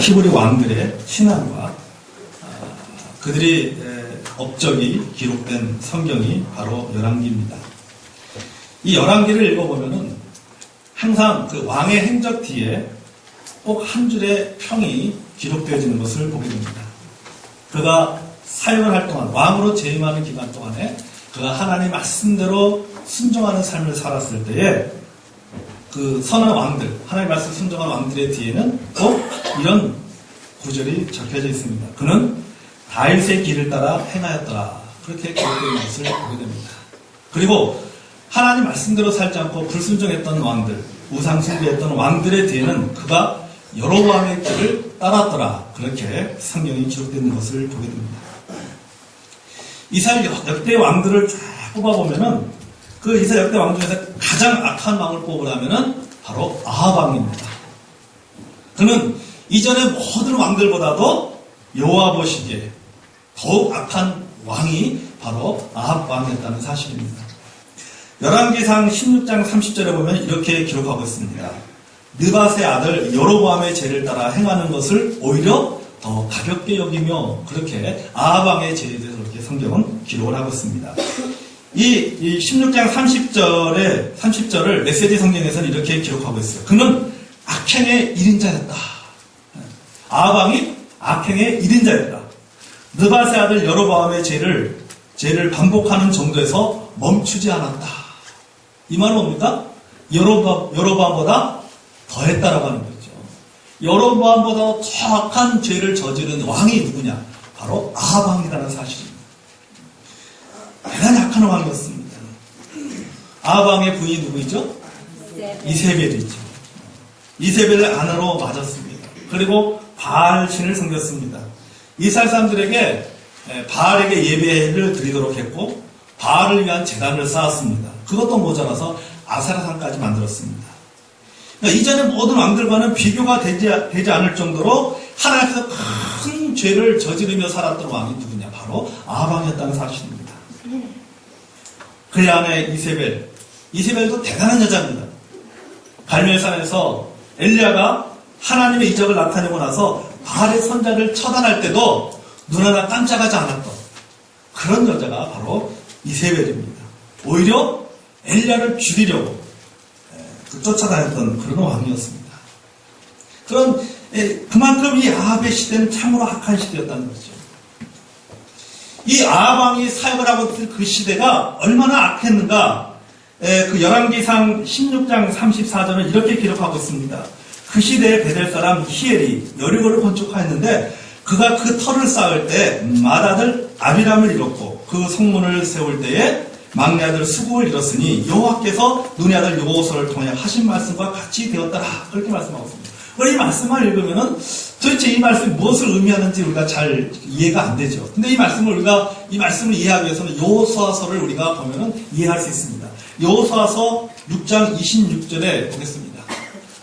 히브리 왕들의 신앙과 그들이 업적이 기록된 성경이 바로 열왕기입니다. 이 열왕기를 읽어보면은 항상 그 왕의 행적 뒤에 꼭 한 줄의 평이 기록되어지는 것을 보게 됩니다. 그가 사역을 할 동안, 왕으로 재임하는 기간 동안에 그가 하나님 말씀대로 순종하는 삶을 살았을 때에 그 선한 왕들, 하나님 말씀 순종한 왕들의 뒤에는 꼭 이런 구절이 적혀져 있습니다. 그는 다윗의 길을 따라 행하였더라. 그렇게 기록된 것을 보게 됩니다. 그리고 하나님 말씀대로 살지 않고 불순종했던 왕들, 우상 숭배했던 왕들의 뒤에는 그가 여로보암의 길을 따랐더라. 그렇게 성경이 기록되는 것을 보게 됩니다. 이스라엘 역대 왕들을 쫙 뽑아보면은 그 이스라엘 역대 왕 중에서 가장 악한 왕을 뽑으라면은 바로 아합 왕입니다. 그는 이전의 모든 왕들보다도 여호와 보시기에 더욱 악한 왕이 바로 아합 왕이었다는 사실입니다. 열왕기상 16장 30절에 보면 이렇게 기록하고 있습니다. 느밧의 아들 여로보암의 죄를 따라 행하는 것을 오히려 더 가볍게 여기며, 그렇게 아합 왕의 죄에 대해서 그렇게 성경은 기록을 하고 있습니다. 이 16장 30절을 메시지 성경에서는 이렇게 기록하고 있어요. 그는 악행의 1인자였다. 아합 왕이 악행의 1인자였다. 느밧의 아들 여로보암의 죄를 반복하는 정도에서 멈추지 않았다. 이 말은 뭡니까? 여로보암보다 더했다라고 하는 거죠. 여로보암보다 정확한 죄를 저지른 왕이 누구냐? 바로 아합 왕이라는 사실입니다. 대단히 악한 왕이었습니다. 아합 왕의 부인이 누구이죠? 이세벨이죠. 이세벨을 아내로 맞았습니다. 그리고 바알 신을 섬겼습니다. 이스라엘 사람들에게 바알에게 예배를 드리도록 했고, 바알을 위한 제단을 쌓았습니다. 그것도 모자라서 아세라산까지 만들었습니다. 그러니까 이전의 모든 왕들과는 비교가 되지 않을 정도로 하나님께서 큰 죄를 저지르며 살았던 왕이 누구냐? 바로 아합 왕이었다는 사실입니다. 그의 아내 이세벨도 대단한 여자입니다. 갈멜산에서 엘리야가 하나님의 이적을 나타내고 나서 바알의 선자를 처단할 때도 눈 하나 깜짝하지 않았던 그런 여자가 바로 이세벨입니다. 오히려 엘리야를 죽이려고 쫓아다녔던 그런 왕이었습니다. 그만큼 이 아합의 시대는 참으로 악한 시대였다는 거죠. 이 아합 왕이 사역을 하고 있을 그 시대가 얼마나 악했는가, 그 열왕기상 16장 34절은 이렇게 기록하고 있습니다. 그 시대의 베델 사람 히엘이 여리고를 건축하였는데 그가 그 터를 쌓을 때 맏아들 아비람을 잃었고 그 성문을 세울 때에 막내 아들 수국을 잃었으니 여호와께서 눈의 아들 여호수아를 통해 하신 말씀과 같이 되었더라. 그렇게 말씀하고 있습니다. 이 말씀을 읽으면은 도대체 이 말씀이 무엇을 의미하는지 우리가 잘 이해가 안 되죠. 근데 이 말씀을 이해하기 위해서는 여호수아서를 우리가 보면은 이해할 수 있습니다. 여호수아서 6장 26절에 보겠습니다.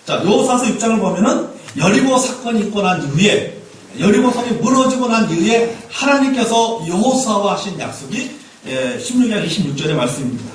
자, 여호수아서 6장을 보면은 여리고 사건이 있고 난 이후에, 여리고 성이 무너지고 난 이후에 하나님께서 여호수아와 하신 약속이 16장 26절의 말씀입니다.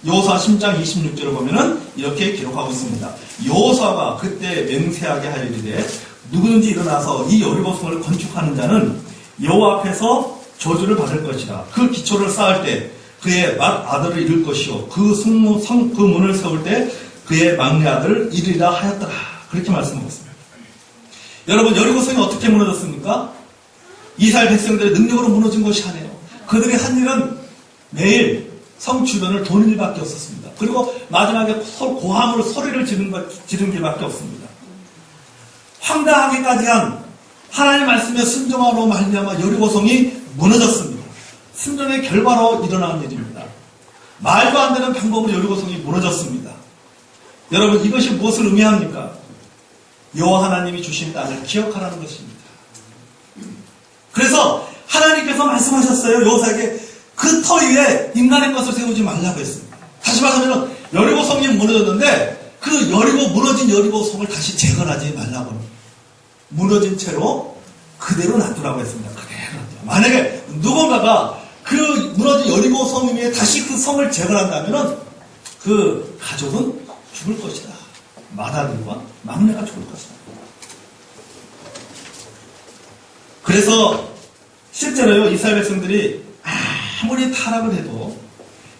여호수아 10장 26절을 보면은 이렇게 기록하고 있습니다. 여호수아가 그때 맹세하게 하여 이르되 누구든지 일어나서 이 여리고 성을 건축하는 자는 여호와 앞에서 저주를 받을 것이라. 그 기초를 쌓을 때 그의 맏아들을 잃을 것이요 그 문을 세울 때 그의 막내 아들을 잃으리라 하였더라. 그렇게 말씀하고 있습니다. 여러분, 여리고 성이 어떻게 무너졌습니까? 이스라엘 백성들의 능력으로 무너진 것이 아니에요. 그들이 한 일은 매일 성 주변을 도는 일밖에 없었습니다. 그리고 마지막에 고함으로 소리를 지른 길밖에 없습니다. 황당하게까지 한 하나님 말씀에 순종하로 말미암아 여리고성이 무너졌습니다. 순종의 결과로 일어난 일입니다. 말도 안 되는 방법으로 여리고성이 무너졌습니다. 여러분, 이것이 무엇을 의미합니까? 여호와 하나님이 주신 땅을 기억하라는 것입니다. 그래서 하나님께서 말씀하셨어요. 여호사에게 그 터 위에 인간의 것을 세우지 말라고 했습니다. 다시 말하면 여리고성이 무너졌는데 그 무너진 여리고성을 다시 재건하지 말라고 합니다. 무너진 채로 그대로 놔두라고 했습니다. 그대로 놔두라. 만약에 누군가가 그 무너진 여리고성 위에 다시 그 성을 재건한다면 그 가족은 죽을 것이다. 맏아들과 막내가 죽을 것이다. 그래서 실제로요, 이스라엘 백성들이 아무리 타락을 해도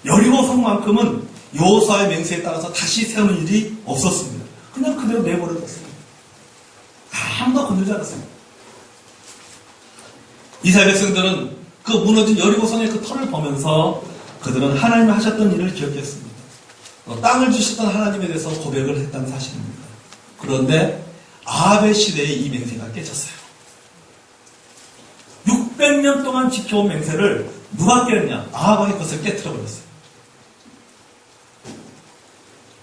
여리고 성만큼은 여호수아의 맹세에 따라서 다시 세우는 일이 없었습니다. 그냥 그대로 내버려뒀어요. 아무도 건들지 않았습니다. 이스라엘 백성들은 그 무너진 여리고성의 그 터를 보면서 그들은 하나님이 하셨던 일을 기억했습니다. 땅을 주셨던 하나님에 대해서 고백을 했다는 사실입니다. 그런데 아합의 시대에 이 맹세가 깨졌어요. 600년 동안 지켜온 맹세를 누가 깨느냐? 아합이 그것을 깨트려버렸어요.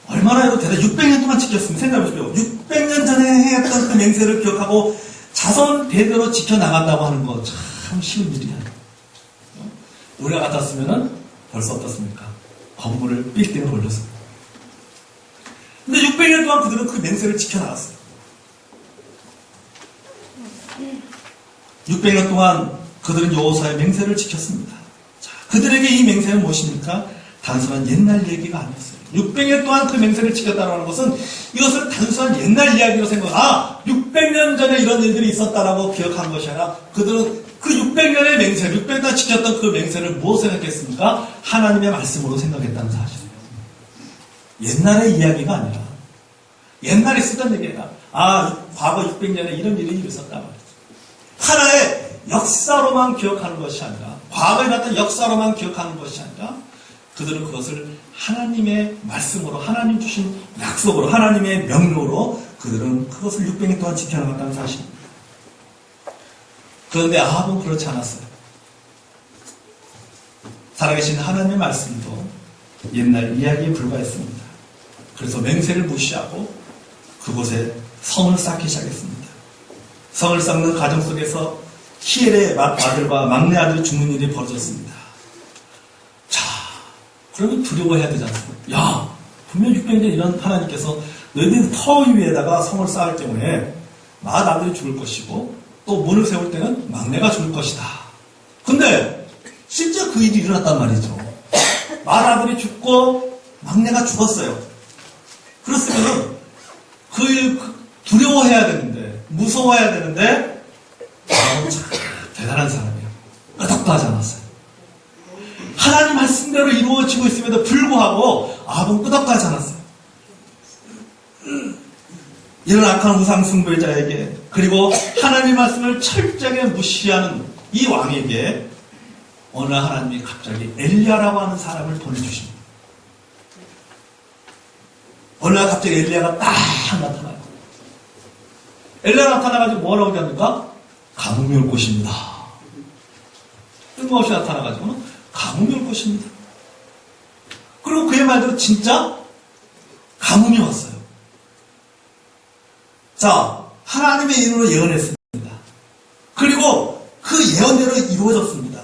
얼마나 해도 대단 600년 동안 지켰으면 생각해보십시오. 600년 전에 했던 그 맹세를 기억하고 자손 대대로 지켜나간다고 하는 거 참 쉬운 일이 아니에요. 우리가 같았으면 벌써 어떻습니까? 건물을 빌딩을 올렸습니다. 근데 600년 동안 그들은 그 맹세를 지켜나갔어요. 600년 동안 그들은 여호수아의 맹세를 지켰습니다. 자, 그들에게 이 맹세는 무엇입니까? 단순한 옛날 얘기가 아니었어요. 600년 동안 그 맹세를 지켰다는 것은 이것을 단순한 옛날 이야기로 생각하고 600년 전에 이런 일들이 있었다라고 기억한 것이 아니라 그들은 그 600년의 맹세, 600년 동안 지켰던 그 맹세를 무엇 생각했습니까? 하나님의 말씀으로 생각했다는 사실이에요. 옛날의 이야기가 아니라 옛날에 쓰던 얘기가 과거 600년에 이런 일이 있었다 말이죠. 하나의 역사로만 기억하는 것이 아니라 과거에 났던 역사로만 기억하는 것이 아니라 그들은 그것을 하나님의 말씀으로 하나님 주신 약속으로 하나님의 명령으로 그들은 그것을 600년 동안 지켜나갔다는 사실입니다. 그런데 아합은 그렇지 않았어요. 살아계신 하나님의 말씀도 옛날 이야기에 불과했습니다. 그래서 맹세를 무시하고 그곳에 성을 쌓기 시작했습니다. 성을 쌓는 과정 속에서 히엘의 아들과 막내 아들이 죽는 일이 벌어졌습니다. 자, 그러면 두려워해야 되지 않습니까? 야, 분명 600년 이런 하나님께서 너희들 터 위에다가 성을 쌓을 경우에 맏아들이 죽을 것이고 또 문을 세울 때는 막내가 죽을 것이다. 근데 실제 그 일이 일어났단 말이죠. 맏아들이 죽고 막내가 죽었어요. 그렇으면 그 일 두려워해야 되는데 무서워해야 되는데 참 대단한 사람이에요. 끄덕도 하지 않았어요. 하나님 말씀대로 이루어지고 있음에도 불구하고 아합은 끄덕도 하지 않았어요. 이런 악한 우상 숭배자에게 그리고 하나님 말씀을 철저하게 무시하는 이 왕에게 어느 날 하나님이 갑자기 엘리야라고 하는 사람을 보내주십니다. 어느 날 갑자기 엘리야가 딱 나타나요. 엘리야가 나타나가지고 뭐라고 얘기합니까? 가뭄이 올 것입니다. 뜬금없이 나타나가지고는 가뭄이 올 것입니다. 그리고 그의 말대로 진짜 가뭄이 왔어요. 자, 하나님의 이름으로 예언했습니다. 그리고 그 예언대로 이루어졌습니다.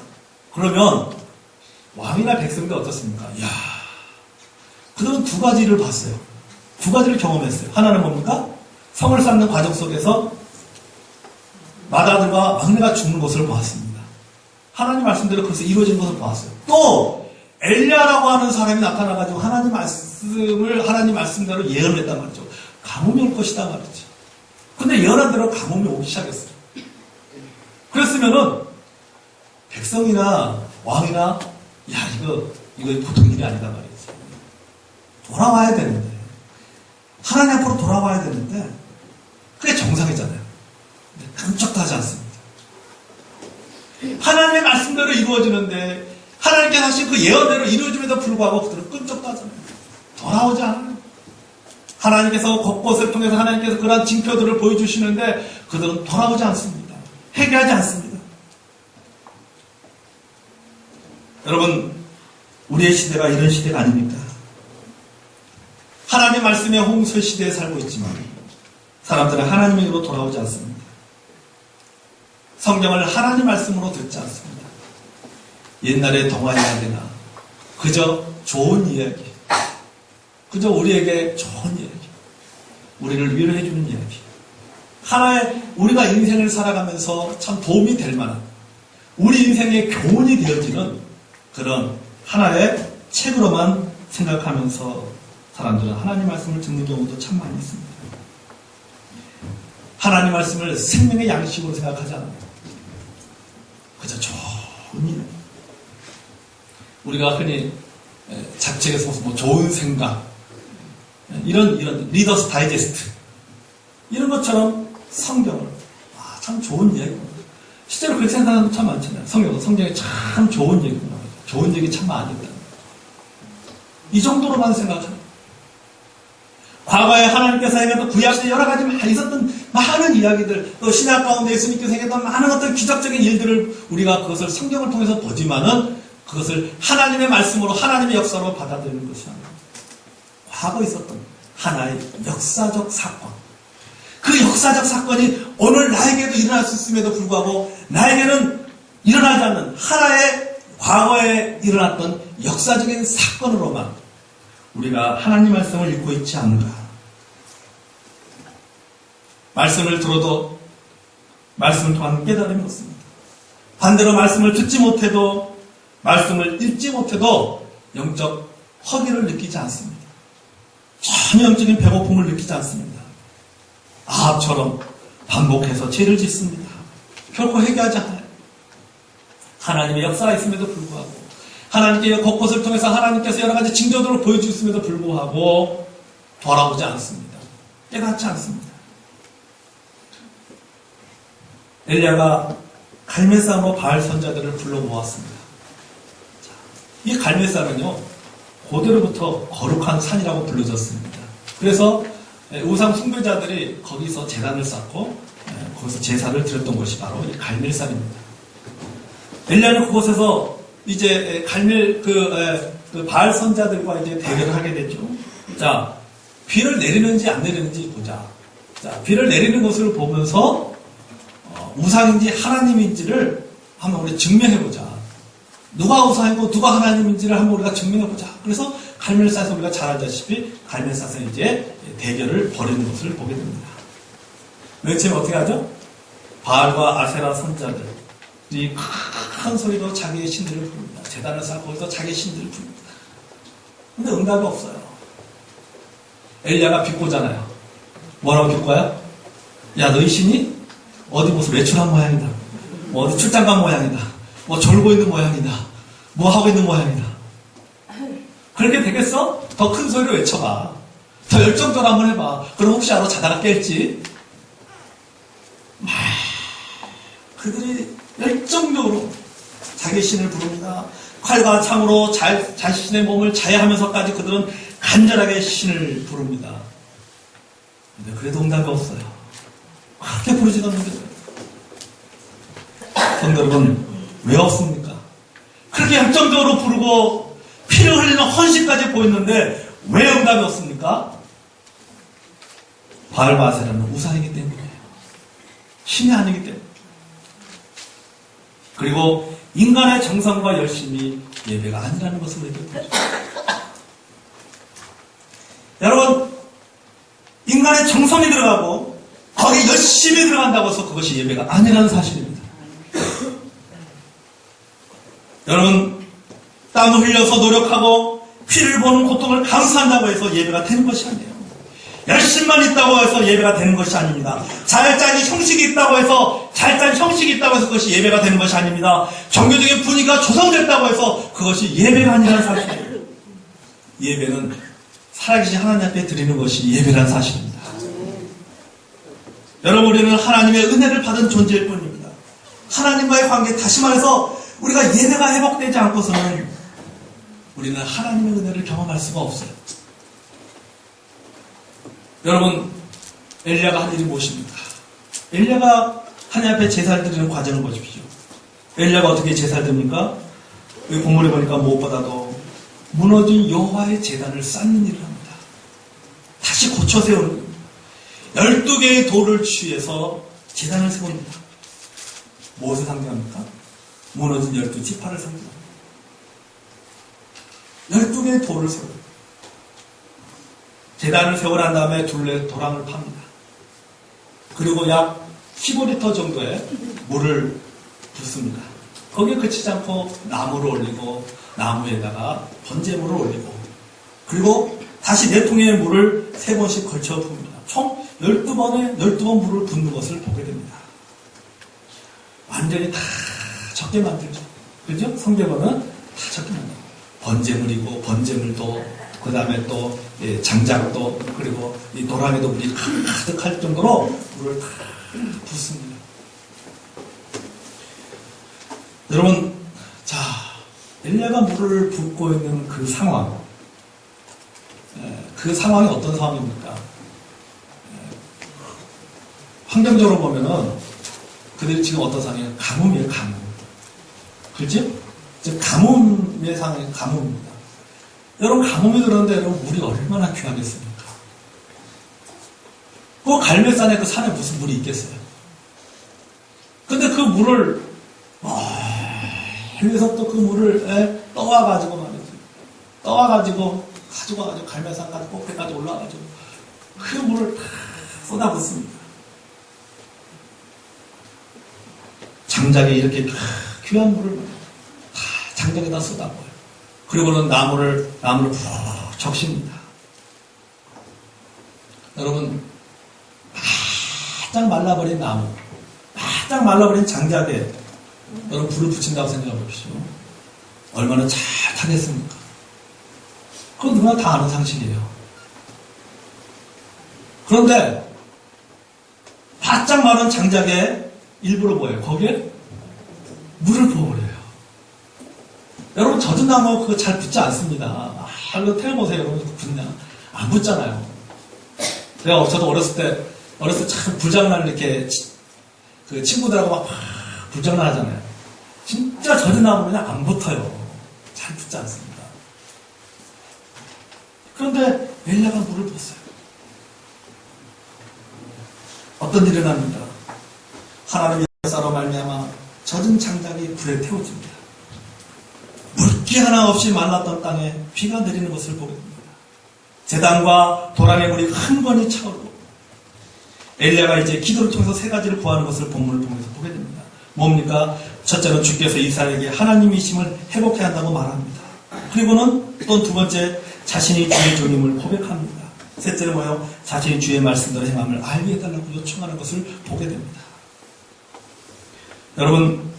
그러면 왕이나 백성들 어떻습니까? 이야, 그들은 두 가지를 봤어요. 두 가지를 경험했어요. 하나는 뭡니까? 성을 쌓는 과정 속에서 맏아들과 막내가 죽는 것을 보았습니다. 하나님 말씀대로 그것이 이루어진 것을 보았어요. 또 엘리야라고 하는 사람이 나타나가지고 하나님 말씀대로 예언을 했단 말이죠. 가뭄이 올 것이다 말이죠. 근데 예언한 대로 가뭄이 오기 시작했어요. 그랬으면은 백성이나 왕이나 야 이거 보통 일이 아니다 말이죠. 돌아와야 되는데 하나님 앞으로 돌아와야 되는데 그게 정상이잖아요. 근데 깜짝도 하지 않습니다. 하나님의 말씀대로 이루어지는데 하나님께서 하신 그 예언대로 이루어짐에도 불구하고 그들은 끔찍도 하잖아요. 돌아오지 않아요. 하나님께서 곳곳을 통해서 하나님께서 그러한 징표들을 보여주시는데 그들은 돌아오지 않습니다. 회개하지 않습니다. 여러분, 우리의 시대가 이런 시대가 아닙니까? 하나님 말씀의 홍수 시대에 살고 있지만 사람들은 하나님에게로 돌아오지 않습니다. 성경을 하나님 말씀으로 듣지 않습니다. 옛날의 동화 이야기나 그저 좋은 이야기, 그저 우리에게 좋은 이야기, 우리를 위로해주는 이야기, 하나의 우리가 인생을 살아가면서 참 도움이 될 만한 우리 인생의 교훈이 되어지는 그런 하나의 책으로만 생각하면서 사람들은 하나님 말씀을 듣는 경우도 참 많이 있습니다. 하나님 말씀을 생명의 양식으로 생각하지 않아요. 그저 좋은 일. 우리가 흔히 잡책에서 뭐 좋은 생각, 이런 리더스 다이제스트, 이런 것처럼 성경을, 참 좋은 얘기구나. 실제로 그렇게 생각하는 사람 참 많잖아요. 성경에 참 좋은 얘기구나. 좋은 얘기 참 많이 있다. 이 정도로만 생각합니다. 과거에 하나님께서 행했던 구약시대 여러 가지 있었던 많은 이야기들, 또 신약 가운데 예수님께서 행했던 많은 어떤 기적적인 일들을 우리가 그것을 성경을 통해서 보지만은 그것을 하나님의 말씀으로, 하나님의 역사로 받아들이는 것이 아니라 과거에 있었던 하나의 역사적 사건, 그 역사적 사건이 오늘 나에게도 일어날 수 있음에도 불구하고 나에게는 일어나지 않는 하나의 과거에 일어났던 역사적인 사건으로만 우리가 하나님 말씀을 읽고 있지 않는가. 말씀을 들어도 말씀을 통한 깨달음이 없습니다. 반대로 말씀을 듣지 못해도, 말씀을 읽지 못해도 영적 허기를 느끼지 않습니다. 전혀 영적인 배고픔을 느끼지 않습니다. 아합처럼 반복해서 죄를 짓습니다. 결코 회개하지 않아요. 하나님의 역사가 있음에도 불구하고, 하나님께 곳곳을 통해서 하나님께서 여러 가지 징조들을 보여주셨음에도 불구하고 돌아오지 않습니다. 깨닫지 않습니다. 엘리야가 갈멜산으로 바알 선자들을 불러 모았습니다. 이 갈멜산은요, 고대로부터 거룩한 산이라고 불려졌습니다. 그래서 우상 숭배자들이 거기서 제단을 쌓고 거기서 제사를 드렸던 것이 바로 이 갈멜산입니다. 엘리야는 그곳에서 이제 그 바알 선자들과 이제 대결을 하게 됐죠. 자, 비를 내리는지 안 내리는지 보자. 자, 비를 내리는 것을 보면서 우상인지 하나님인지를 한번 우리 증명해보자. 누가 우상이고 누가 하나님인지를 한번 우리가 증명해보자. 그래서 갈멜산에서 우리가 잘 알다시피 갈멜산에서 이제 대결을 벌이는 것을 보게 됩니다. 맨 처음에 어떻게 하죠? 바알과 아세라 선자들이 큰 소리로 자기의 신들을 부릅니다. 제단을 쌓고 거기서 자기의 신들을 부릅니다. 근데 응답이 없어요. 엘리야가 비꼬잖아요. 뭐라고 비꼬아요? 야, 너희 신이 어디 무슨 외출한 모양이다. 뭐 어디 출장 간 모양이다. 뭐 졸고 있는 모양이다. 뭐 하고 있는 모양이다. 그렇게 되겠어? 더 큰 소리로 외쳐봐. 더 열정적으로 한번 해봐. 그럼 혹시 알아 자다가 깰지? 그들이 열정적으로 자기 신을 부릅니다. 칼과 창으로 자신의 몸을 자해하면서까지 그들은 간절하게 신을 부릅니다. 근데 그래도 응답이 없어요. 그렇게 부르지도 않는데. 성도 여러분, 왜 없습니까? 그렇게 열정적으로 부르고 피를 흘리는 헌신까지 보였는데 왜 응답이 없습니까? 바알과 아세라는 우상이기 때문이에요. 신이 아니기 때문에. 그리고 인간의 정성과 열심이 예배가 아니라는 것을 우리가 보죠. 여러분, 인간의 정성이 들어가고 거기에 열심히 들어간다고 해서 그것이 예배가 아니라는 사실입니다. 여러분, 땀을 흘려서 노력하고 피를 보는 고통을 감수한다고 해서 예배가 되는 것이 아니에요. 열심만 있다고 해서 예배가 되는 것이 아닙니다. 잘 짠 형식이 있다고 해서 그것이 예배가 되는 것이 아닙니다. 종교적인 분위기가 조성됐다고 해서 그것이 예배가 아니라는 사실이에요. 예배는 살아계신 하나님 앞에 드리는 것이 예배라는 사실입니다. 여러분, 우리는 하나님의 은혜를 받은 존재일 뿐입니다. 하나님과의 관계, 다시 말해서 우리가 예배가 회복되지 않고서는 우리는 하나님의 은혜를 경험할 수가 없어요. 여러분, 엘리야가 한 일이 무엇입니까? 엘리야가 하나님 앞에 제사를 드리는 과정을 보십시오. 엘리야가 어떻게 제사를 드립니까? 여기 본문에 보니까 무엇보다도 무너진 여호와의 제단을 쌓는 일을 합니다. 다시 고쳐 세우는 겁니다. 12개의 돌을 취해서 제단을 세웁니다. 무엇을 상징합니까? 무너진 12지파를 상징합니다. 12개의 돌을 세웁니다. 제단을 세워난 다음에 둘레 도랑을 팝니다. 그리고 약 15리터 정도의 물을 붓습니다. 거기에 그치지 않고 나무를 올리고 나무에다가 번제물을 올리고 그리고 다시 4통의 물을 3번씩 걸쳐 붓습니다. 총 12번 물을 붓는 것을 보게 됩니다. 완전히 다 적게 만들죠. 그죠? 성경은 다 적게 만들죠. 번제물이고, 번제물도, 그 다음에 또, 장작도, 그리고 이 도랑에도 물이 가득할 정도로 물을 다 붓습니다. 여러분, 자, 엘리야가 물을 붓고 있는 그 상황, 그 상황이 어떤 상황입니까? 환경적으로 보면은 그들이 지금 어떤 상황이에요? 가뭄이에요, 가뭄. 그렇죠? 즉 가뭄의 상황이 가뭄입니다. 여러분, 가뭄이 들었는데 여러분 물이 얼마나 귀하겠습니까? 그 갈매산에 그 산에 무슨 물이 있겠어요? 근데 그 물을 해외에서 또 그 물을 떠와가지고 말이죠. 떠와가지고 가지고 갈매산까지 꼭대까지 올라가가지고 그 물을 다 쏟아붓습니다. 장작에 이렇게 귀한 물을 다 장작에다 쏟아부어요. 그리고는 나무를 푹 적십니다. 여러분, 바짝 말라버린 나무, 바짝 말라버린 장작에 여러분 불을 붙인다고 생각해 보십시오. 얼마나 잘 타겠습니까? 그건 누구나 다 아는 상식이에요. 그런데 바짝 마른 장작에 일부러 뭐예요? 거기에 물을 부어버려요. 여러분, 젖은 나무 그거 잘 붙지 않습니다. 그거 태워보세요. 여러분, 붙냐? 안 붙잖아요. 저도 어렸을 때 참 불장난을 이렇게 그 친구들하고 막 불장난 하잖아요. 진짜 젖은 나무는 그냥 안 붙어요. 잘 붙지 않습니다. 그런데 엘리야가 물을 붓어요. 어떤 일이 일어납니다. 하나님의 역사로 말미암아 젖은 장작이 불에 태워집니다. 물기 하나 없이 말랐던 땅에 비가 내리는 것을 보게 됩니다. 제단과 도랑의 물이 한 번이 차오르고 엘리야가 이제 기도를 통해서 세 가지를 구하는 것을 본문을 통해서 보게 됩니다. 뭡니까? 첫째는 주께서 이스라엘에게 하나님이심을 회복해야 한다고 말합니다. 그리고는 또 두 번째, 자신이 주의 종임을 고백합니다. 셋째는 뭐예요? 자신이 주의 말씀대로 행함을 알게 해달라고 요청하는 것을 보게 됩니다. 여러분,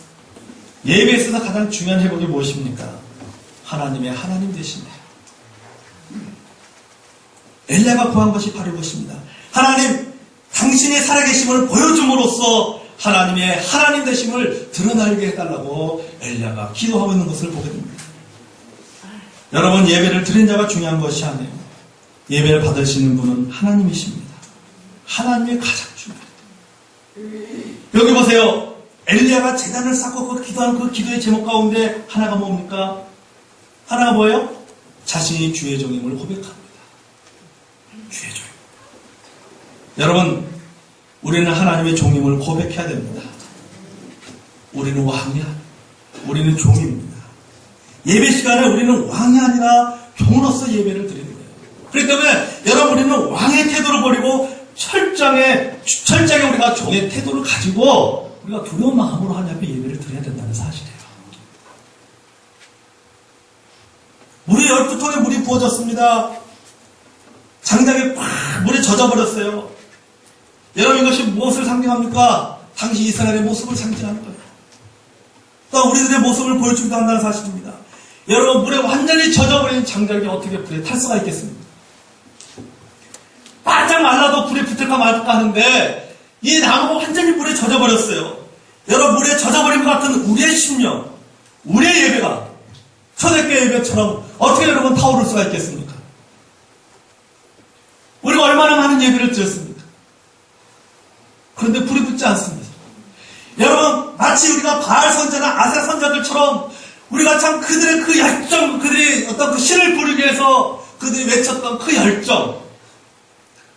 예배에 있어서 가장 중요한 회복이 무엇입니까? 하나님의 하나님 되시네요. 엘리야가 구한 것이 바로 이것입니다. 하나님, 당신이 살아계심을 보여줌으로써 하나님의 하나님 되심을 드러나게 해달라고 엘리야가 기도하고 있는 것을 보게 됩니다. 여러분, 예배를 드린 자가 중요한 것이 아니에요. 예배를 받으시는 분은 하나님이십니다. 하나님이 가장 중요해요. 여기 보세요. 엘리야가 제단을 쌓고 그 기도하는 그 기도의 제목 가운데 하나가 뭡니까? 하나가 뭐예요? 자신이 주의 종임을 고백합니다. 주의 종. 여러분, 우리는 하나님의 종임을 고백해야 됩니다. 우리는 왕이 아니라 우리는 종입니다. 예배 시간에 우리는 왕이 아니라 종으로서 예배를 드리는 거예요. 그렇기 때문에 여러분, 우리는 왕의 태도를 버리고 철저하게 우리가 종의 태도를 가지고 우리가 두려운 마음으로 하나님 앞에 예배를 드려야 된다는 사실이에요. 물이 12통에 물이 부어졌습니다. 장작에 팍 물이 젖어버렸어요. 여러분, 이것이 무엇을 상징합니까? 당시 이스라엘의 모습을 상징하는 거예요. 또 우리들의 모습을 보여주기도 한다는 사실입니다. 여러분, 물에 완전히 젖어버린 장작이 어떻게 불에 탈 수가 있겠습니까? 바짝 말라도 불에 붙을까 말까 하는데 이 나무가 완전히 물에 젖어버렸어요. 여러분, 물에 젖어버린 것 같은 우리의 심령, 우리의 예배가 초대교회 예배처럼 어떻게 여러분 타오를 수가 있겠습니까? 우리가 얼마나 많은 예배를 드렸습니까? 그런데 불이 붙지 않습니다. 여러분, 마치 우리가 바알 선자나 아세 선자들처럼 우리가 참 그들의 그 열정, 그들이 어떤 그 신을 부르기 위해서 그들이 외쳤던 그 열정,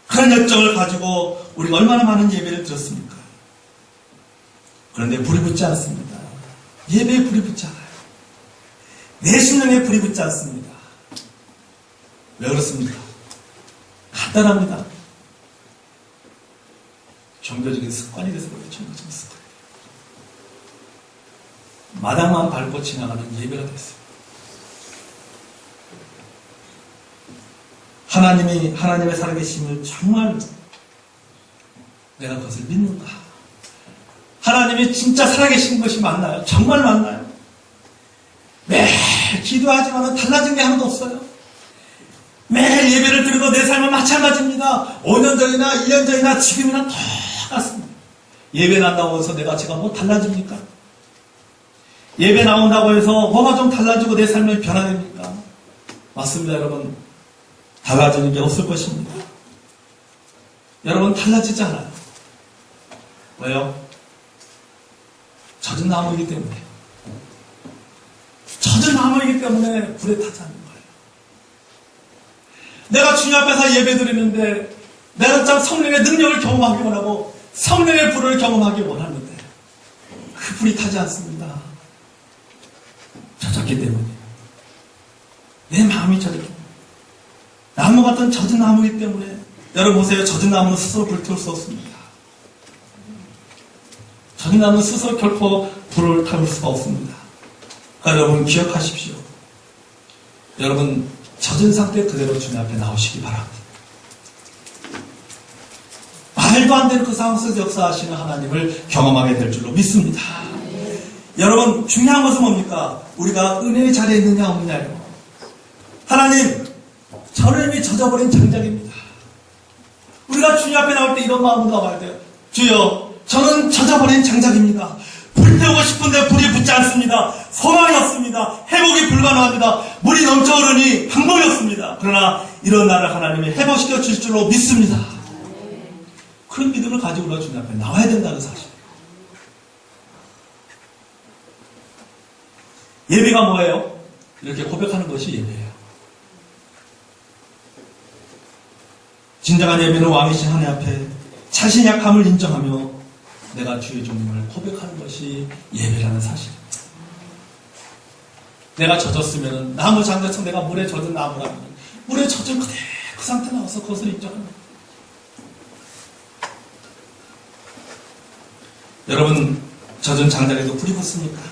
그런 열정을 가지고 우리가 얼마나 많은 예배를 드렸습니까? 그런데 불이 붙지 않습니다. 예배에 불이 붙지 않아요. 내 심령에 불이 붙지 않습니다. 왜 그렇습니까? 간단합니다. 종교적인 습관이 돼서 그래요. 종교적인 습관. 마당만 밟고 지나가는 예배가 됐어요. 하나님의 살아계심을 정말 내가 그것을 믿는가? 하나님이 진짜 살아계신 것이 맞나요? 정말 맞나요? 매일 기도하지만 달라진 게 하나도 없어요. 매일 예배를 드려도 내 삶은 마찬가지입니다. 5년 전이나 1년 전이나 지금이나 똑같습니다. 예배 난다고 해서 제가 뭐 달라집니까? 예배 나온다고 해서 뭐가 좀 달라지고 내 삶이 변화됩니까? 맞습니다, 여러분. 달라지는 게 없을 것입니다. 여러분, 달라지지 않아요. 왜요? 젖은 나무이기 때문에. 젖은 나무이기 때문에 불에 타지 않는 거예요. 내가 주님 앞에서 예배 드리는데 내가 참 성령의 능력을 경험하기 원하고 성령의 불을 경험하기 원하는데 그 불이 타지 않습니다. 젖었기 때문이에요. 내 마음이 젖었기 때문에. 나무 같은 젖은 나무이기 때문에 여러분 보세요. 젖은 나무는 스스로 불태울 수 없습니다. 젖은 나무는 스스로 결코 불을 타올 수가 없습니다. 그러니까 여러분 기억하십시오. 여러분 젖은 상태 그대로 주님 앞에 나오시기 바랍니다. 말도 안 되는 그 상황 속에서 역사하시는 하나님을 경험하게 될 줄로 믿습니다. 여러분 중요한 것은 뭡니까? 우리가 은혜의 자리에 있느냐 없느냐예요. 하나님 저를 이미 젖어버린 장작입니다. 우리가 주님 앞에 나올 때 이런 마음으로 나와야 돼요. 주여 저는 젖어버린 장작입니다. 불태우고 싶은데 불이 붙지 않습니다. 소망이 없습니다. 회복이 불가능합니다. 물이 넘쳐 흐르니 방법이 없습니다. 그러나 이런 나를 하나님이 회복시켜 주실 줄로 믿습니다. 그런 믿음을 가지고 우리가 주님 앞에 나와야 된다는 사실. 예배가 뭐예요? 이렇게 고백하는 것이 예배예요. 진정한 예배는 왕이신 하나님 앞에 자신의 약함을 인정하며 내가 주의 종임을 고백하는 것이 예배라는 사실입니다. 내가 젖었으면 나무 장자처럼 내가 물에 젖은 나무라면 물에 젖은 그대로 그 상태 나와서 그것을 인정합니다. 여러분 젖은 장작에도 불이 붙습니까?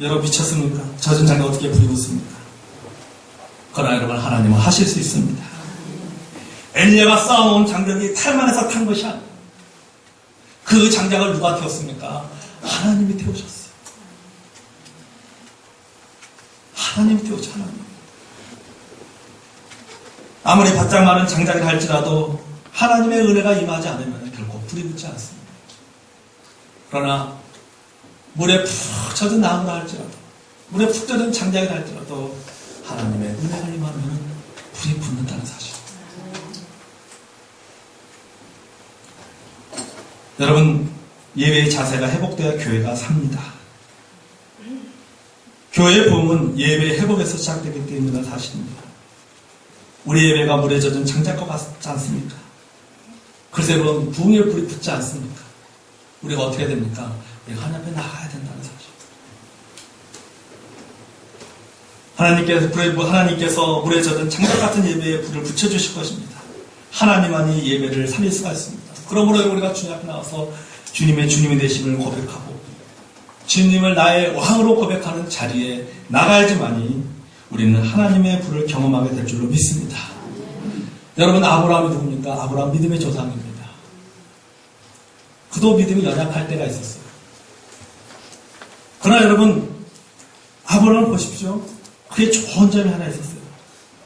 여러분 미쳤습니까? 젖은 장작 어떻게 불이 붙습니까? 그러나 여러분 하나님은 하실 수 있습니다. 엘리야가 쌓아놓은 장작이 탈만해서 탄 것이 아니에요. 그 장작을 누가 태웠습니까? 하나님이 태우셨어요. 하나님이 태우죠. 하나님. 아무리 바짝 마른 장작이라 할지라도 하나님의 은혜가 임하지 않으면 결코 불이 붙지 않습니다. 그러나 물에 푹 젖은 나무라 할지라도 물에 푹 젖은 장작이라 할지라도 하나님의 은혜가 임하면 불이 붙는다는 사실. 여러분 예배의 자세가 회복되어야 교회가 삽니다. 교회의 부흥은 예배의 회복에서 시작되기 때문에 사실입니다. 우리 예배가 물에 젖은 장작과 같지 않습니까? 글쎄 여러분 부흥의 불이 붙지 않습니까? 우리가 어떻게 해야 됩니까? 우리가 하나님 앞에 나가야 된다는 사실. 하나님께서 물에 젖은 장작 같은 예배에 불을 붙여주실 것입니다. 하나님만이 예배를 살릴 수가 있습니다. 그러므로 우리가 주님 앞에 나와서 주님의 주님이 되심을 고백하고 주님을 나의 왕으로 고백하는 자리에 나가야지만이 우리는 하나님의 불을 경험하게 될 줄로 믿습니다. 여러분 아브라함이 누굽니까? 아브라함 믿음의 조상입니다. 그도 믿음이 연약할 때가 있었어요. 그러나 여러분 아브라함을 보십시오. 그게 좋은 점이 하나 있었어요.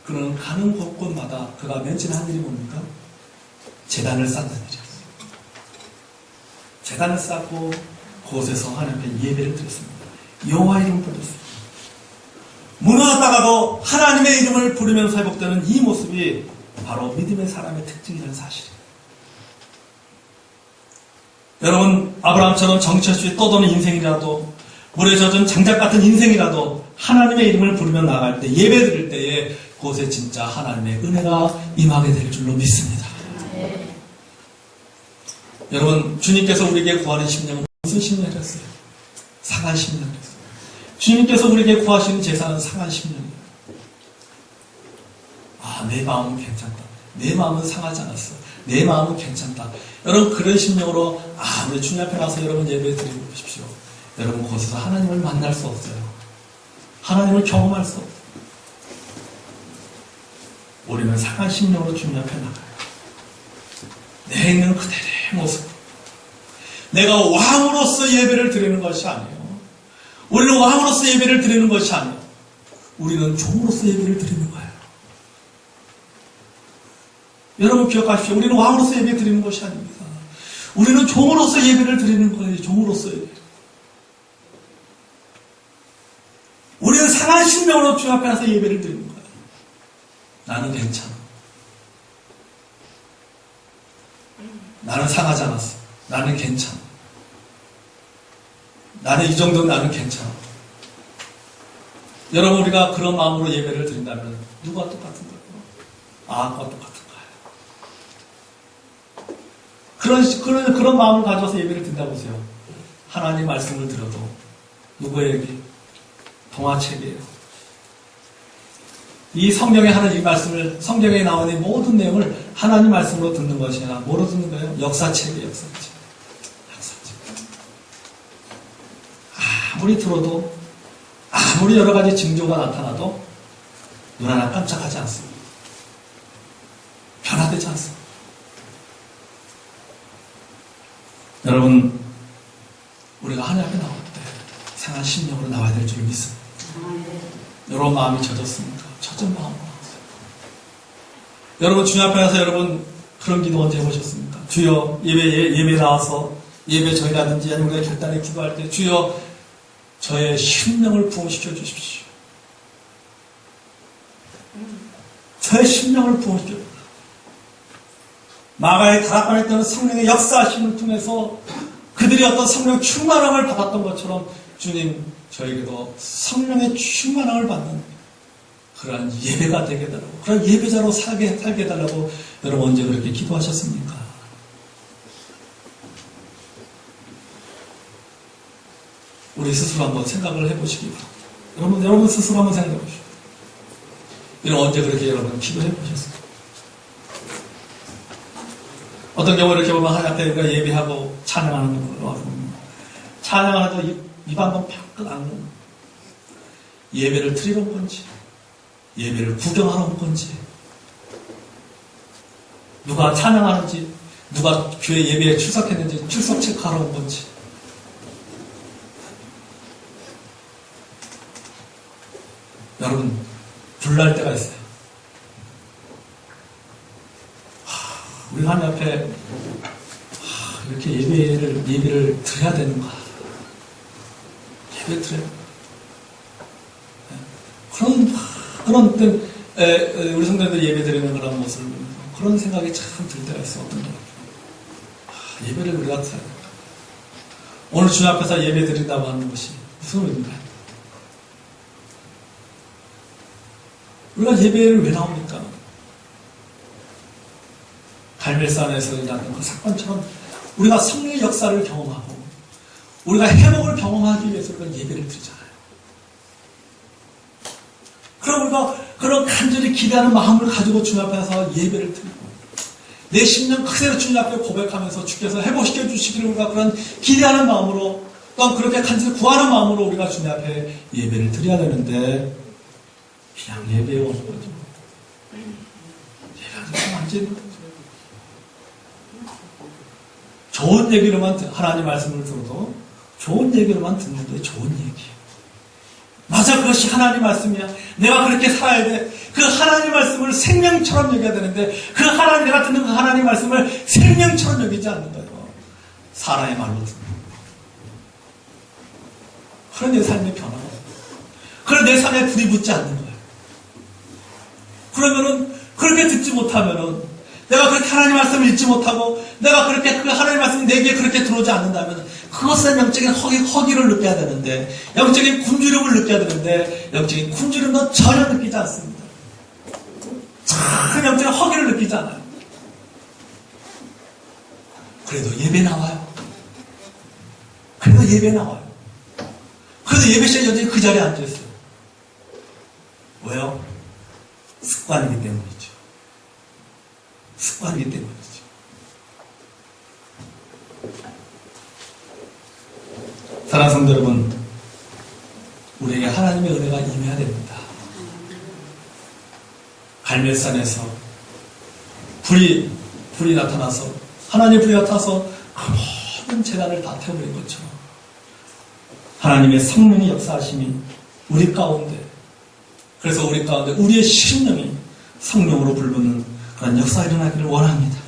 그는 가는 곳곳마다 그가 맨 처음에 한 일이 뭡니까? 제단을 쌓는 일이었어요. 제단을 쌓고 그곳에서 하나님께 예배를 드렸습니다. 여호와 이름을 부르셨어요. 무너졌다가도 하나님의 이름을 부르면서 회복되는 이 모습이 바로 믿음의 사람의 특징이라는 사실이에요. 여러분 아브라함처럼 정처없이 떠도는 인생이라도 물에 젖은 장작 같은 인생이라도 하나님의 이름을 부르며 나갈 때 예배 드릴 때에 그곳에 진짜 하나님의 은혜가 임하게 될 줄로 믿습니다. 여러분 주님께서 우리에게 구하는 심령은 무슨 심령이었어요? 상한 심령이었어요. 주님께서 우리에게 구하시는 제사는 상한 심령이에요. 내 마음은 괜찮다. 내 마음은 상하지 않았어. 내 마음은 괜찮다. 여러분 그런 심령으로 우리 주님 앞에 나서 여러분 예배 드리고 보십시오. 여러분 거기서 하나님을 만날 수 없어요. 하나님을 경험할 수 없어요. 우리는 상한 심령으로 주님 앞에 나가요. 내 있는 그대로의 모습. 내가 왕으로서 예배를 드리는 것이 아니에요. 우리는 왕으로서 예배를 드리는 것이 아니에요. 우리는 종으로서 예배를 드리는 거예요. 여러분 기억하십시오. 우리는 왕으로서 예배 드리는 것이 아닙니다. 우리는 종으로서 예배를 드리는 거예요. 종으로서 예배. 우리는 상한 심령으로 주 앞에 나서 예배를 드리는 거예요. 나는 괜찮아. 나는 상하지 않았어. 나는 괜찮아. 나는 이 정도는 나는 괜찮아. 여러분 우리가 그런 마음으로 예배를 드린다면 누가 똑같은 거예요? 아까 똑같은 거예요. 그런 마음을 가져서 예배를 드린다고 보세요. 하나님 말씀을 들어도 누구에게? 동화책이에요. 이 성경에 하는 이 말씀을, 성경에 나오는 이 모든 내용을 하나님 말씀으로 듣는 것이 아니라 뭐로 듣는 거예요? 역사책이에요. 역사책. 아무리 들어도, 아무리 여러 가지 징조가 나타나도 눈 하나 깜짝하지 않습니다. 변화되지 않습니다. 여러분, 우리가 하나님 앞에 나올 때 상한 심령으로 나와야 될 줄 믿습니다. 여러분 마음이 젖었습니까? 젖은 마음으로 나오세요. 여러분 주님 앞에 나서 여러분 그런 기도 언제 해보셨습니까? 주여 예배 나와서 예배 저희라든지 아니면 우리가 결단에 기도할 때 주여 저의 심령을 부흥시켜 주십시오. 저의 심령을 부흥시켜 주십시오. 마가의 다락방에 있던 성령의 역사하심을 통해서 그들이 어떤 성령 충만함을 받았던 것처럼 주님 저에게도 성령의 충만함을 받는 그러한 예배가 되게 해달라고, 그런 예배자로 살게 해달라고 여러분 언제 그렇게 기도하셨습니까? 우리 스스로 한번 생각을 해보시기 바랍니다. 여러분 스스로 한번 생각해 보시죠. 여러분 언제 그렇게 여러분 기도해 보셨습니까? 어떤 경우 이렇게 보면 하나님 앞에 우리가 예배하고 찬양하는 걸로 알고 찬양하도 입 한번 팍 안 예배를 드리러 온 건지 예배를 구경하러 온 건지 누가 찬양하는지 누가 교회 예배에 출석했는지 출석 체크하러 온 건지 여러분 불날 때가 있어요. 우리가 하나님 앞에 이렇게 예배를 드려야 되는가? 예배 드려야 그런 우리 성도님들 예배 드리는 그런 모습을 보면서 그런 생각이 참 들 때가 있어. 어떤 거 예배를 우리가 드려야 될까? 오늘 주님 앞에서 예배 드린다고 하는 것이 무슨 의미인가요? 우리가 예배를 왜 나옵니까? 갈멜산에서 일어난 그 사건처럼 우리가 성령의 역사를 경험하고 우리가 회복을 경험하기 위해서 우리가 예배를 드리잖아요. 그럼 우리가 그런 간절히 기대하는 마음을 가지고 주님 앞에 서 예배를 드리고 내 심령 그대로 주님 앞에 고백하면서 주께서 회복시켜 주시기를 우리가 그런 기대하는 마음으로 또한 그렇게 간절히 구하는 마음으로 우리가 주님 앞에 예배를 드려야 되는데 그냥 예배에 오는 거죠. 예배가 좀 안 되는 거죠. 좋은 얘기로만 하나님 말씀을 들어도 좋은 얘기로만 듣는데 좋은 얘기. 맞아, 그것이 하나님 말씀이야. 내가 그렇게 살아야 돼. 그 하나님 말씀을 생명처럼 여겨야 되는데 내가 듣는 그 하나님 말씀을 생명처럼 여기지 않는 거예요. 사람의 말로 듣는 거예요. 그런 내 삶의 변화가 그런 내 삶에 불이 붙지 않는 거예요. 그러면은 그렇게 듣지 못하면은 내가 그렇게 하나님 말씀을 읽지 못하고 내가 그렇게 그 하나님 말씀이 내게 그렇게 들어오지 않는다면 그것은 영적인 허기를 느껴야 되는데 영적인 굶주림을 느껴야 되는데 영적인 굶주림도 전혀 느끼지 않습니다. 참 영적인 허기를 느끼지 않아요. 그래도 예배 나와요. 그래도 예배 시간에 여전히 그 자리에 앉아있어요. 왜요? 습관이기 때문이죠. 습관이기 때문이죠. 사랑하는 성도 여러분, 우리에게 하나님의 은혜가 임해야 됩니다. 갈멜산에서 불이 나타나서 하나님의 불이 나타나서 그 모든 재난을 다 태워버린 것처럼 하나님의 성령의 역사하심이 우리 가운데, 그래서 우리 가운데 우리의 심령이 성령으로 불붙는 그런 역사가 일어나기를 원합니다.